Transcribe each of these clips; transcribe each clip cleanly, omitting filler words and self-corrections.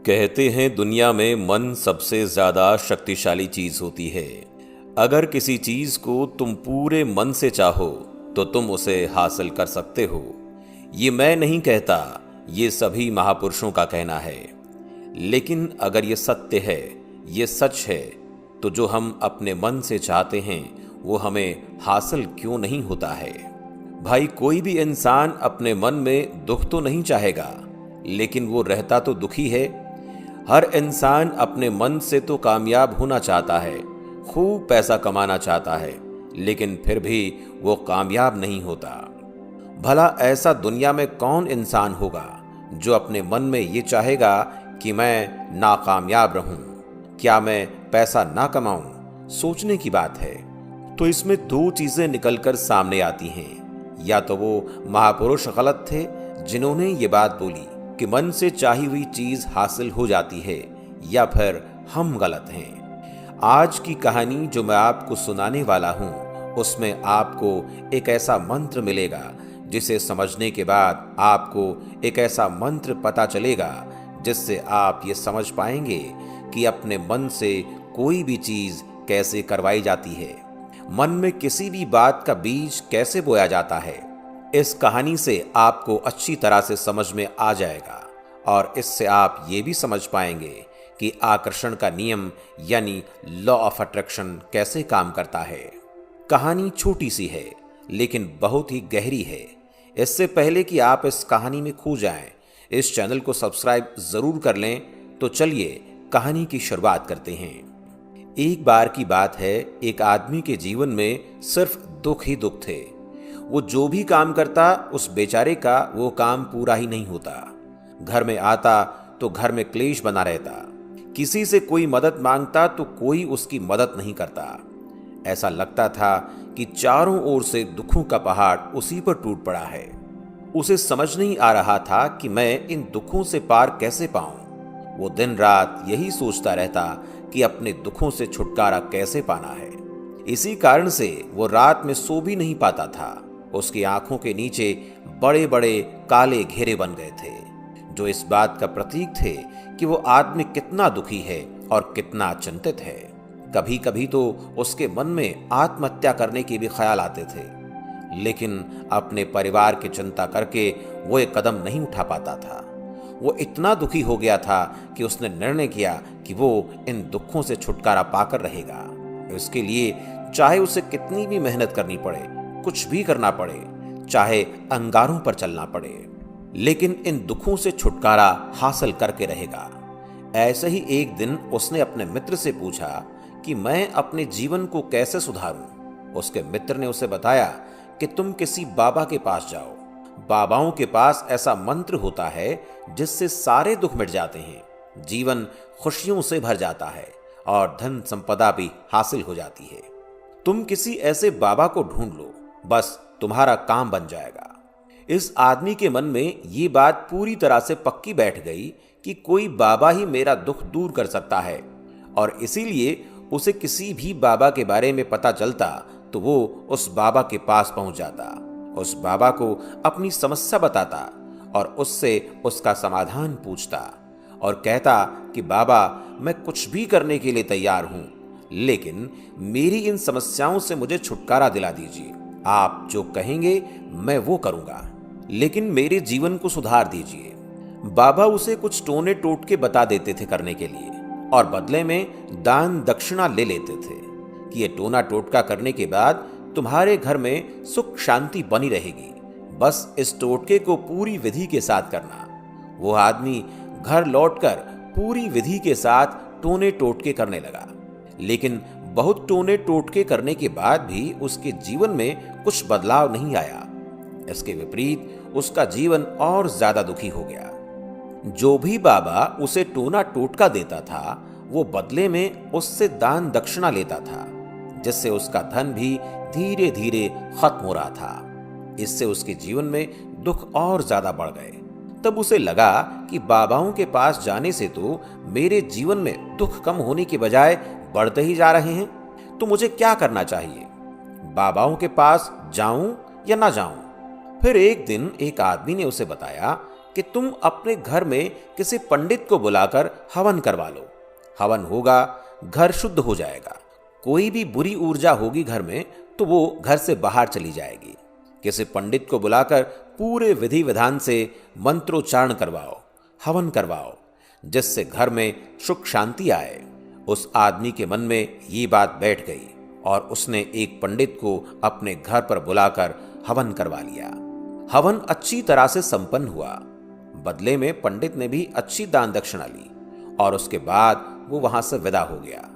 कहते हैं दुनिया में मन सबसे ज्यादा शक्तिशाली चीज होती है। अगर किसी चीज को तुम पूरे मन से चाहो तो तुम उसे हासिल कर सकते हो। ये मैं नहीं कहता, ये सभी महापुरुषों का कहना है। लेकिन अगर ये सत्य है, ये सच है, तो जो हम अपने मन से चाहते हैं वो हमें हासिल क्यों नहीं होता है। भाई, कोई भी इंसान अपने मन में दुख तो नहीं चाहेगा, लेकिन वो रहता तो दुखी है। हर इंसान अपने मन से तो कामयाब होना चाहता है, खूब पैसा कमाना चाहता है, लेकिन फिर भी वो कामयाब नहीं होता। भला ऐसा दुनिया में कौन इंसान होगा जो अपने मन में ये चाहेगा कि मैं नाकामयाब रहूं, क्या मैं पैसा ना कमाऊं। सोचने की बात है। तो इसमें दो चीजें निकलकर सामने आती हैं। या तो वो महापुरुष गलत थे जिन्होंने ये बात बोली कि मन से चाही हुई चीज हासिल हो जाती है, या फिर हम गलत हैं। आज की कहानी जो मैं आपको सुनाने वाला हूं, उसमें आपको एक ऐसा मंत्र मिलेगा जिसे समझने के बाद आपको एक ऐसा मंत्र पता चलेगा जिससे आप ये समझ पाएंगे कि अपने मन से कोई भी चीज कैसे करवाई जाती है, मन में किसी भी बात का बीज कैसे बोया जाता है। इस कहानी से आपको अच्छी तरह से समझ में आ जाएगा और इससे आप ये भी समझ पाएंगे कि आकर्षण का नियम यानी लॉ ऑफ अट्रैक्शन कैसे काम करता है। कहानी छोटी सी है लेकिन बहुत ही गहरी है। इससे पहले कि आप इस कहानी में खो जाएं, इस चैनल को सब्सक्राइब जरूर कर लें। तो चलिए कहानी की शुरुआत करते हैं। एक बार की बात है, एक आदमी के जीवन में सिर्फ दुख ही दुख थे। वो जो भी काम करता उस बेचारे का वो काम पूरा ही नहीं होता। घर में आता तो घर में क्लेश बना रहता, किसी से कोई मदद मांगता तो कोई उसकी मदद नहीं करता। ऐसा लगता था कि चारों ओर से दुखों का पहाड़ उसी पर टूट पड़ा है। उसे समझ नहीं आ रहा था कि मैं इन दुखों से पार कैसे पाऊं। वो दिन रात यही सोचता रहता कि अपने दुखों से छुटकारा कैसे पाना है। इसी कारण से वो रात में सो भी नहीं पाता था। उसकी आंखों के नीचे बड़े बड़े काले घेरे बन गए थे, जो इस बात का प्रतीक थे कि वो आदमी कितना दुखी है और कितना चिंतित है। कभी कभी तो उसके मन में आत्महत्या करने के भी ख्याल आते थे, लेकिन अपने परिवार की चिंता करके वो एक कदम नहीं उठा पाता था। वो इतना दुखी हो गया था कि उसने निर्णय किया कि वो इन दुखों से छुटकारा पाकर रहेगा। इसके लिए चाहे उसे कितनी भी मेहनत करनी पड़े, कुछ भी करना पड़े, चाहे अंगारों पर चलना पड़े, लेकिन इन दुखों से छुटकारा हासिल करके रहेगा। ऐसे ही एक दिन उसने अपने मित्र से पूछा कि मैं अपने जीवन को कैसे सुधारूं। उसके मित्र ने उसे बताया कि तुम किसी बाबा के पास जाओ। बाबाओं के पास ऐसा मंत्र होता है जिससे सारे दुख मिट जाते हैं, जीवन खुशियों से भर जाता है और धन संपदा भी हासिल हो जाती है। तुम किसी ऐसे बाबा को ढूंढ लो, बस तुम्हारा काम बन जाएगा। इस आदमी के मन में ये बात पूरी तरह से पक्की बैठ गई कि कोई बाबा ही मेरा दुख दूर कर सकता है, और इसीलिए उसे किसी भी बाबा के बारे में पता चलता तो वो उस बाबा के पास पहुंच जाता, उस बाबा को अपनी समस्या बताता और उससे उसका समाधान पूछता और कहता कि बाबा, मैं कुछ भी करने के लिए तैयार हूं, लेकिन मेरी इन समस्याओं से मुझे छुटकारा दिला दीजिए। आप जो कहेंगे मैं वो करूंगा, लेकिन मेरे जीवन को सुधार दीजिए। बाबा उसे कुछ टोने टोटके बता देते थे करने के लिए, और बदले में दान दक्षिणा ले लेते थे कि ये टोना टोटका करने के बाद तुम्हारे घर में सुख शांति बनी रहेगी, बस इस टोटके को पूरी विधि के साथ करना। वो आदमी घर लौटकर पूरी विधि के साथ टोने टोटके करने लगा, लेकिन बहुत टोने टोटके करने के बाद भी उसके जीवन में कुछ बदलाव नहीं आया। इसके विपरीत उसका जीवन और ज्यादा दुखी हो गया। जो भी बाबा उसे टोना टोटका देता था, वो बदले में उससे दान दक्षिणा लेता था, जिससे उसका धन भी धीरे धीरे खत्म हो रहा था। इससे उसके जीवन में दुख और ज्यादा बढ़ गए। तब उसे लगा कि बाबाओं के पास जाने से तो मेरे जीवन में दुख कम होने के बजाय बढ़ते ही जा रहे हैं, तो मुझे क्या करना चाहिए? बाबाओं के पास जाऊं या ना जाऊं? फिर एक दिन एक आदमी ने उसे बताया कि तुम अपने घर में किसी पंडित को बुलाकर हवन करवा लो। हवन होगा, घर शुद्ध हो जाएगा। कोई भी बुरी ऊर्जा होगी घर में तो वो घर से बाहर चली जाएगी। किसी पंडित को बुलाकर पूरे विधि विधान से मंत्रोच्चारण करवाओ, हवन करवाओ, जिससे घर में सुख शांति आए। उस आदमी के मन में ये बात बैठ गई और उसने एक पंडित को अपने घर पर बुलाकर हवन करवा लिया। हवन अच्छी तरह से संपन्न हुआ। बदले में पंडित ने भी अच्छी दान दक्षिणा ली और उसके बाद वो वहां से विदा हो गया।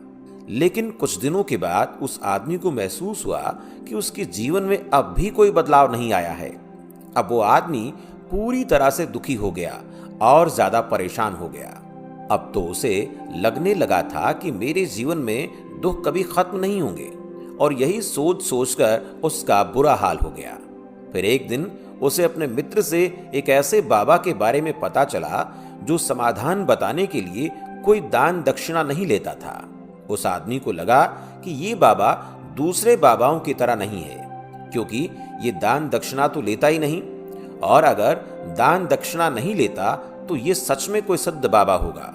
लेकिन कुछ दिनों के बाद उस आदमी को महसूस हुआ कि उसके जीवन में अब भी कोई बदलाव नहीं आया है। अब वो आदमी पूरी तरह से दुखी हो गया और ज्यादा परेशान हो गया। अब तो उसे लगने लगा था कि मेरे जीवन में दुख कभी खत्म नहीं होंगे, और यही सोच सोचकर उसका बुरा हाल हो गया। फिर एक दिन उसे अपने मित्र से एक ऐसे बाबा के बारे में पता चला जो समाधान बताने के लिए कोई दान दक्षिणा नहीं लेता था। उस आदमी को लगा कि ये बाबा दूसरे बाबाओं की तरह नहीं है, क्योंकि ये दान दक्षिणा तो लेता ही नहीं, और अगर दान दक्षिणा नहीं लेता तो ये सच में कोई सिद्ध बाबा होगा।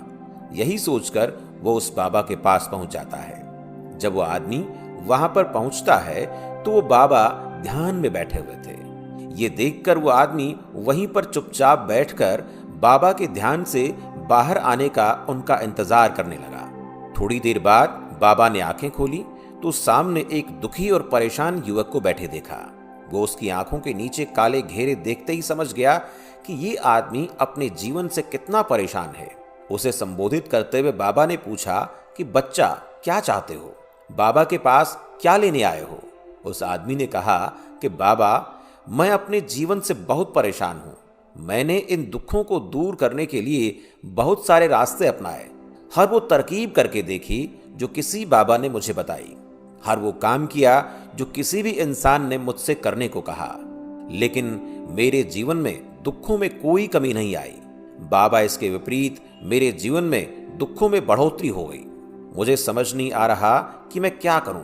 यही सोचकर वो उस बाबा के पास पहुंच जाता है। जब वो आदमी वहां पर पहुंचता है तो वो बाबा ध्यान में बैठे हुए थे। ये देखकर वो आदमी वहीं पर चुपचाप बैठकर बाबा के ध्यान से बाहर आने का उनका इंतजार करने लगा। थोड़ी देर बाद बाबा ने आंखें खोली तो सामने एक दुखी और परेशान युवक को बैठे देखा। वो उसकी आंखों के नीचे काले घेरे देखते ही समझ गया कि ये आदमी अपने जीवन से कितना परेशान है। उसे संबोधित करते हुए बाबा ने पूछा कि बच्चा, क्या चाहते हो? बाबा के पास क्या लेने आए हो? उस आदमी ने कहा कि बाबा, मैं अपने जीवन से बहुत परेशान हूं। मैंने इन दुखों को दूर करने के लिए बहुत सारे रास्ते अपनाए, हर वो तरकीब करके देखी जो किसी बाबा ने मुझे बताई, हर वो काम किया जो किसी भी इंसान ने मुझसे करने को कहा, लेकिन मेरे जीवन में दुखों में कोई कमी नहीं आई। बाबा, इसके विपरीत मेरे जीवन में दुखों में बढ़ोतरी हो गई। मुझे समझ नहीं आ रहा कि मैं क्या करूं।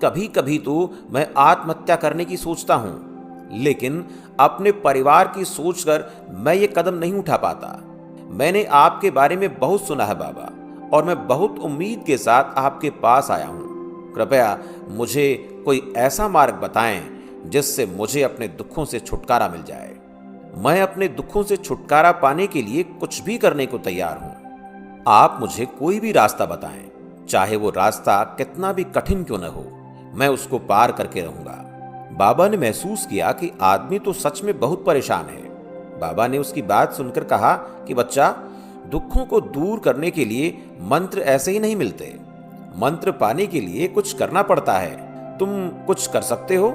कभी कभी तो मैं आत्महत्या करने की सोचता हूं, लेकिन अपने परिवार की सोचकर मैं ये कदम नहीं उठा पाता। मैंने आपके बारे में बहुत सुना है बाबा, और मैं बहुत उम्मीद के साथ आपके पास आया हूं। कृपया मुझे कोई ऐसा मार्ग बताएं जिससे मुझे अपने दुखों से छुटकारा मिल जाए। मैं अपने दुखों से छुटकारा पाने के लिए कुछ भी करने को तैयार हूं। आप मुझे कोई भी रास्ता बताएं, चाहे वो रास्ता कितना भी कठिन क्यों न हो, मैं उसको पार करके रहूंगा। बाबा ने महसूस किया कि आदमी तो सच में बहुत परेशान है। बाबा ने उसकी बात सुनकर कहा कि बच्चा, दुखों को दूर करने के लिए मंत्र ऐसे ही नहीं मिलते। मंत्र पाने के लिए कुछ करना पड़ता है। तुम कुछ कर सकते हो।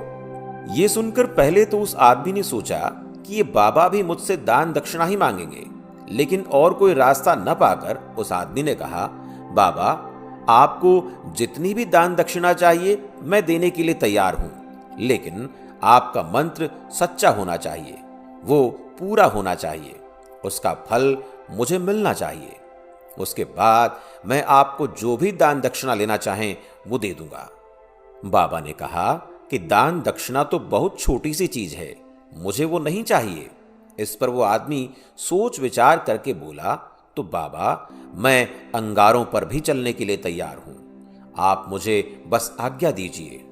ये सुनकर पहले तो उस आदमी ने सोचा कि ये बाबा भी मुझसे दान दक्षिणा ही मांगेंगे, लेकिन और कोई रास्ता न पाकर उस आदमी ने कहा, बाबा, आपको जितनी भी दान दक्षिणा चाहिए मैं देने के लिए तैयार हूं, लेकिन आपका मंत्र सच्चा होना चाहिए, वो पूरा होना चाहिए, उसका फल मुझे मिलना चाहिए। उसके बाद मैं आपको जो भी दान दक्षिणा लेना चाहें वो दे दूंगा। बाबा ने कहा कि दान दक्षिणा तो बहुत छोटी सी चीज है, मुझे वो नहीं चाहिए। इस पर वो आदमी सोच विचार करके बोला, तो बाबा, मैं अंगारों पर भी चलने के लिए तैयार हूं, आप मुझे बस आज्ञा दीजिए।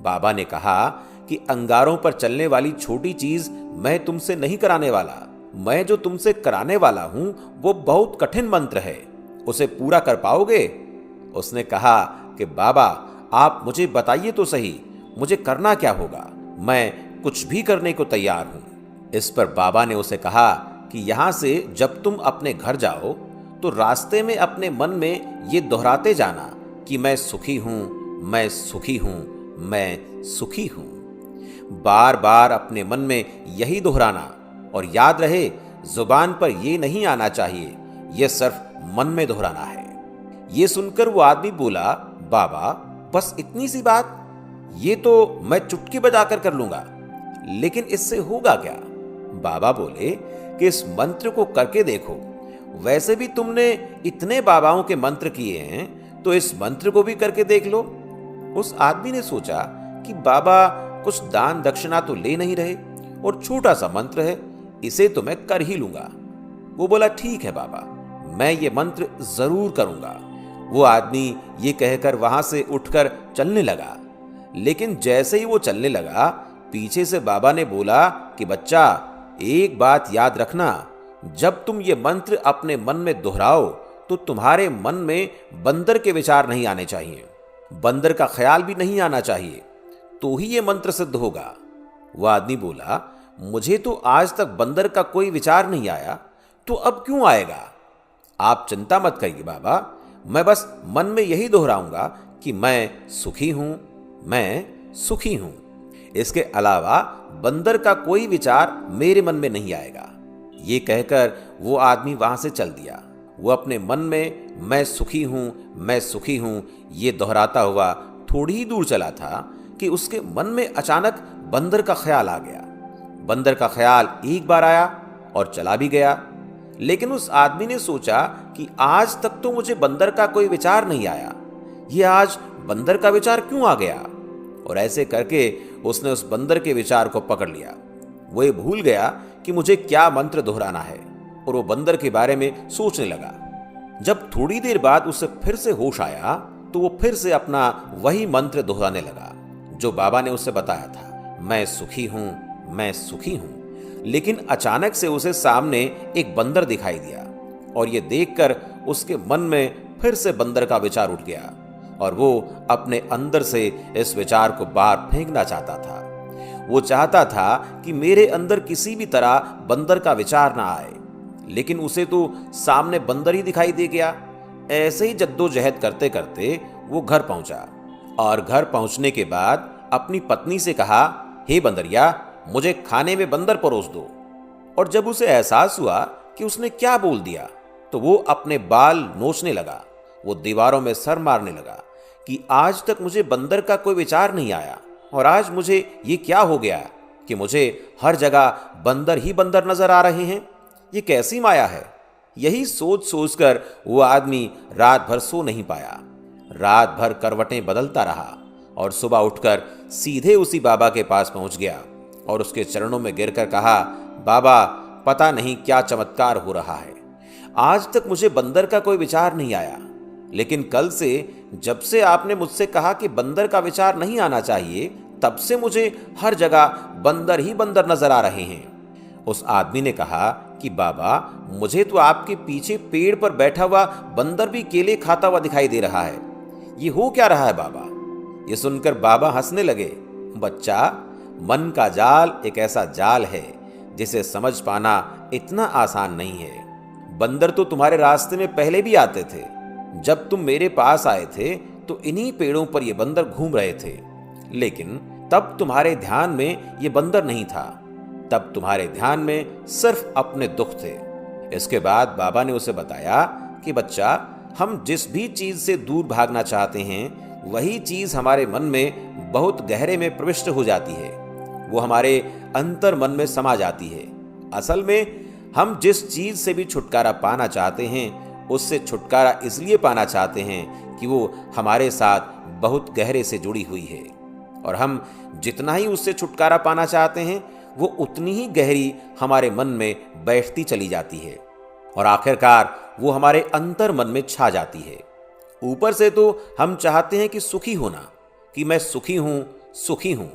बाबा ने कहा कि अंगारों पर चलने वाली छोटी चीज मैं तुमसे नहीं कराने वाला। मैं जो तुमसे कराने वाला हूं वो बहुत कठिन मंत्र है, उसे पूरा कर पाओगे? उसने कहा कि बाबा, आप मुझे बताइए तो सही, मुझे करना क्या होगा? मैं कुछ भी करने को तैयार हूं। इस पर बाबा ने उसे कहा कि यहां से जब तुम अपने घर जाओ तो रास्ते में अपने मन में ये दोहराते जाना कि मैं सुखी हूं, मैं सुखी हूं, मैं सुखी हूं। बार बार अपने मन में यही दोहराना, और याद रहे, जुबान पर यह नहीं आना चाहिए, यह सिर्फ मन में दोहराना है। यह सुनकर वो आदमी बोला, बाबा, बस इतनी सी बात? ये तो मैं चुटकी बजाकर कर लूंगा, लेकिन इससे होगा क्या? बाबा बोले कि इस मंत्र को करके देखो। वैसे भी तुमने इतने बाबाओं के मंत्र किए हैं, तो इस मंत्र को भी करके देख लो। उस आदमी ने सोचा कि बाबा कुछ दान दक्षिणा तो ले नहीं रहे, और छोटा सा मंत्र है, इसे तो मैं कर ही लूंगा। वो बोला, ठीक है बाबा, मैं ये मंत्र जरूर करूंगा। वो आदमी ये कहकर वहां से उठकर चलने लगा। लेकिन जैसे ही वो चलने लगा, पीछे से बाबा ने बोला कि बच्चा, एक बात याद रखना, जब तुम ये मंत्र अपने मन में दोहराओ तो तुम्हारे मन में बंदर के विचार नहीं आने चाहिए, बंदर का ख्याल भी नहीं आना चाहिए, तो ही ये मंत्र सिद्ध होगा। वह आदमी बोला, मुझे तो आज तक बंदर का कोई विचार नहीं आया, तो अब क्यों आएगा? आप चिंता मत करिए बाबा, मैं बस मन में यही दोहराऊंगा कि मैं सुखी हूं, मैं सुखी हूं। इसके अलावा बंदर का कोई विचार मेरे मन में नहीं आएगा। ये कहकर वो आदमी वहां से चल दिया। वो अपने मन में मैं सुखी हूं, मैं सुखी हूं ये दोहराता हुआ थोड़ी ही दूर चला था कि उसके मन में अचानक बंदर का ख्याल आ गया। बंदर का ख्याल एक बार आया और चला भी गया। लेकिन उस आदमी ने सोचा कि आज तक तो मुझे बंदर का कोई विचार नहीं आया, ये आज बंदर का विचार क्यों आ गया? और ऐसे करके उसने उस बंदर के विचार को पकड़ लिया। वो ये भूल गया कि मुझे क्या मंत्र दोहराना है और वो बंदर के बारे में सोचने लगा। जब थोड़ी देर बाद उसे फिर से होश आया तो वो फिर से अपना वही मंत्र दोहराने लगा जो बाबा ने उसे बताया था, मैं सुखी हूं, मैं सुखी हूं। लेकिन अचानक से उसे सामने एक बंदर दिखाई दिया और ये देखकर उसके मन में फिर से बंदर का विचार उठ गया और वो अपने अंदर से इस विचार को बाहर फेंकना चाहता था। वो चाहता था कि मेरे अंदर किसी भी तरह बंदर का विचार ना आए, लेकिन उसे तो सामने बंदर ही दिखाई दे गया। ऐसे ही जद्दोजहद करते करते वो घर पहुंचा और घर पहुंचने के बाद अपनी पत्नी से कहा, हे बंदरिया, मुझे खाने में बंदर परोस दो। और जब उसे एहसास हुआ कि उसने क्या बोल दिया तो वो अपने बाल नोचने लगा। वो दीवारों में सर मारने लगा कि आज तक मुझे बंदर का कोई विचार नहीं आया और आज मुझे ये क्या हो गया कि मुझे हर जगह बंदर ही बंदर नजर आ रहे हैं। ये कैसी माया है? यही सोच सोचकर वो आदमी रात भर सो नहीं पाया। रात भर करवटें बदलता रहा और सुबह उठकर सीधे उसी बाबा के पास पहुंच गया और उसके चरणों में गिरकर कहा, बाबा, पता नहीं क्या चमत्कार हो रहा है। आज तक मुझे बंदर का कोई विचार नहीं आया, लेकिन कल से जब से आपने मुझसे कहा कि बंदर का विचार नहीं आना चाहिए, तब से मुझे हर जगह बंदर ही बंदर नजर आ रहे हैं। उस आदमी ने कहा कि बाबा, मुझे तो आपके पीछे पेड़ पर बैठा हुआ बंदर भी केले खाता हुआ दिखाई दे रहा है। ये हो क्या रहा है बाबा? ये सुनकर बाबा हंसने लगे। बच्चा, मन का जाल एक ऐसा जाल है जिसे समझ पाना इतना आसान नहीं है। बंदर तो तुम्हारे रास्ते में पहले भी आते थे। जब तुम मेरे पास आए थे तो इन्हीं पेड़ों पर ये बंदर घूम रहे थे, लेकिन तब तुम्हारे ध्यान में ये बंदर नहीं था। तब तुम्हारे ध्यान में सिर्फ अपने दुख थे। इसके बाद बाबा ने उसे बताया कि बच्चा, हम जिस भी चीज से दूर भागना चाहते हैं, वही चीज हमारे मन में बहुत गहरे में प्रविष्ट हो जाती है। वो हमारे अंतर मन में समा जाती है। असल में हम जिस चीज से भी छुटकारा पाना चाहते हैं, उससे छुटकारा इसलिए पाना चाहते हैं कि वो हमारे साथ बहुत गहरे से जुड़ी हुई है, और हम जितना ही उससे छुटकारा पाना चाहते हैं, वो उतनी ही गहरी हमारे मन में बैठती चली जाती है और आखिरकार वो हमारे अंतर मन में छा जाती है। ऊपर से तो हम चाहते हैं कि सुखी होना, कि मैं सुखी हूं, सुखी हूं।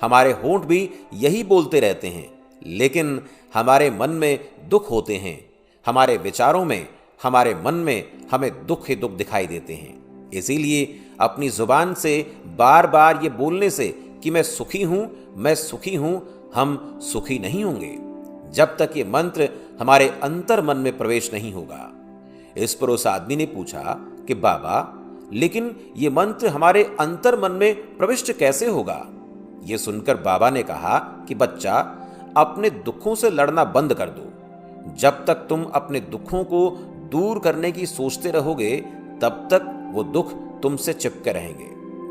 हमारे होंठ भी यही बोलते रहते हैं, लेकिन हमारे मन में दुख होते हैं। हमारे विचारों में, हमारे मन में हमें दुख ही दुख दिखाई देते हैं। इसीलिए अपनी जुबान से बार बार ये बोलने से कि मैं सुखी हूं, मैं सुखी हूं, हम सुखी नहीं होंगे जब तक ये मंत्र हमारे अंतर मन में प्रवेश नहीं होगा। इस पर उस आदमी ने पूछा कि बाबा, लेकिन ये मंत्र हमारे अंतर मन में प्रविष्ट कैसे होगा? ये सुनकर बाबा ने कहा कि बच्चा, अपने दुखों से लड़ना बंद कर दो। जब तक तुम अपने दुखों को दूर करने की सोचते रहोगे, तब तक वो दुख तुमसे चिपके रहेंगे।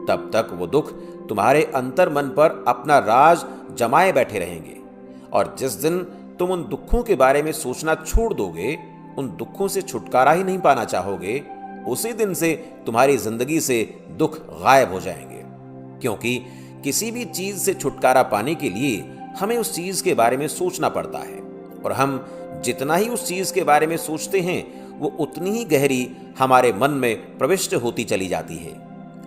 तब तक वो दुख तुम्हारे अंतर मन पर अपना राज जमाए बैठे रहेंगे, और जिस दिन तुम उन दुखों के बारे में सोचना छोड़ दोगे, उन दुखों से छुटकारा ही नहीं पाना चाहोगे, उसी दिन से तुम्हारी जिंदगी से दुख गायब हो जाएंगे। क्योंकि किसी भी चीज से छुटकारा पाने के लिए हमें उस चीज के बारे में सोचना पड़ता है, और हम जितना ही उस चीज के बारे में सोचते हैं वो उतनी ही गहरी हमारे मन में प्रविष्ट होती चली जाती है।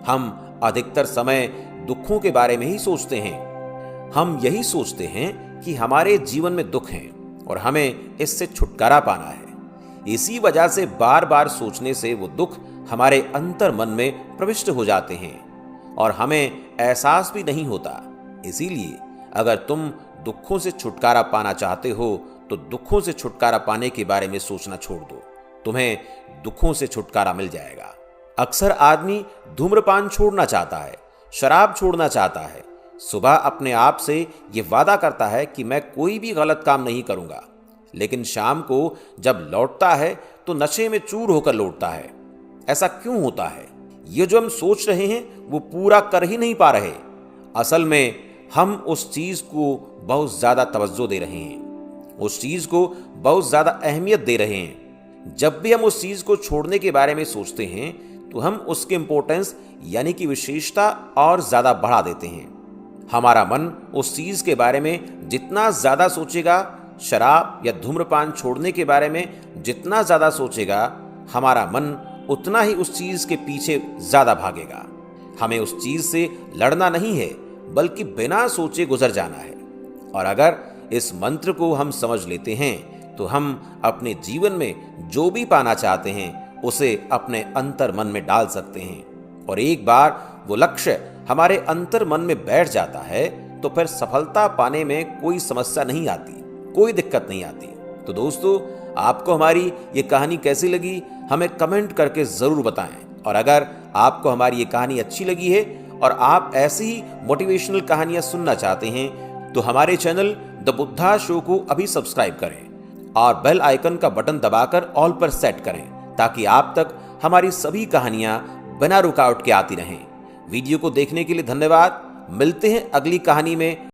हम अधिकतर समय दुखों के बारे में ही सोचते हैं। हम यही सोचते हैं कि हमारे जीवन में दुख हैं और हमें इससे छुटकारा पाना है। इसी वजह से बार बार सोचने से वो दुख हमारे अंतर मन में प्रविष्ट हो जाते हैं और हमें एहसास भी नहीं होता। इसीलिए अगर तुम दुखों से छुटकारा पाना चाहते हो तो दुखों से छुटकारा पाने के बारे में सोचना छोड़ दो, तुम्हें दुखों से छुटकारा मिल जाएगा। अक्सर आदमी धूम्रपान छोड़ना चाहता है, शराब छोड़ना चाहता है, सुबह अपने आप से ये वादा करता है कि मैं कोई भी गलत काम नहीं करूंगा, लेकिन शाम को जब लौटता है तो नशे में चूर होकर लौटता है। ऐसा क्यों होता है? ये जो हम सोच रहे हैं वो पूरा कर ही नहीं पा रहे। असल में हम उस चीज को बहुत ज्यादा तवज्जो दे रहे हैं, उस चीज को बहुत ज्यादा अहमियत दे रहे हैं। जब भी हम उस चीज को छोड़ने के बारे में सोचते हैं तो हम उसके इंपॉर्टेंस यानी कि विशेषता और ज्यादा बढ़ा देते हैं। हमारा मन उस चीज के बारे में जितना ज्यादा सोचेगा, शराब या धूम्रपान छोड़ने के बारे में जितना ज्यादा सोचेगा, हमारा मन उतना ही उस चीज के पीछे ज्यादा भागेगा। हमें उस चीज से लड़ना नहीं है, बल्कि बिना सोचे गुजर जाना है। और अगर इस मंत्र को हम समझ लेते हैं तो हम अपने जीवन में जो भी पाना चाहते हैं उसे अपने अंतर मन में डाल सकते हैं। और एक बार वो लक्ष्य हमारे अंतर मन में बैठ जाता है तो फिर सफलता पाने में कोई समस्या नहीं आती, कोई दिक्कत नहीं आती। तो दोस्तों, आपको हमारी ये कहानी कैसी लगी हमें कमेंट करके जरूर बताएं। और अगर आपको हमारी ये कहानी अच्छी लगी है और आप ऐसी ही मोटिवेशनल कहानियां सुनना चाहते हैं तो हमारे चैनल द बुद्धा शो को अभी सब्सक्राइब करें और बेल आइकन का बटन दबाकर ऑल पर सेट करें ताकि आप तक हमारी सभी कहानियां बिना रुकावट के आती रहें। वीडियो को देखने के लिए धन्यवाद। मिलते हैं अगली कहानी में